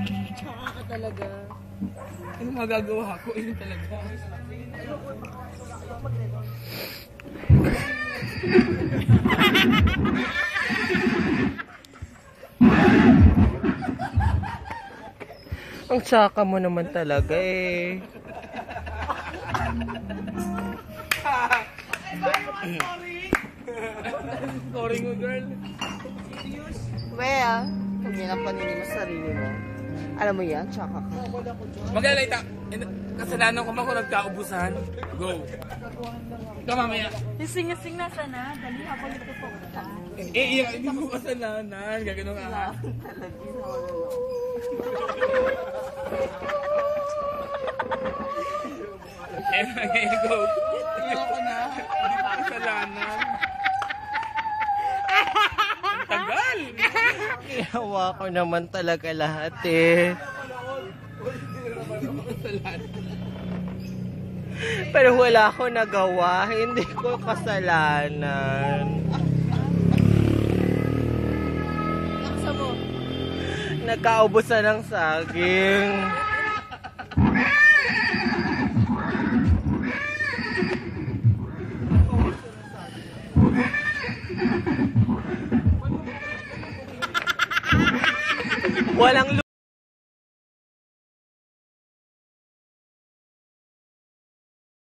Tsaka ka talaga. Ano magagawa ko? Yun talaga. Ang tsaka mo naman talaga eh. Sorry mo, girl. Well, kung yan ang panini mo sa sarili mo, alam mo yan, tsaka ka. Magalalita. Kasalanan ko ba kung nagkaubusan? Go. Ikaw mamaya. Sing-sing na sana. Dali habang nagpupunta. Hindi mo kasalanan. Gagano nga. Go. Ayoko na. Hindi mo kasalanan. Ang tagal. Ihawa ko naman talaga lahat eh. Hindi mo kasalanan. Pero wala ako nagawa, hindi ko kasalanan. Laksa mo. Nagkaubusan ng saging. Walang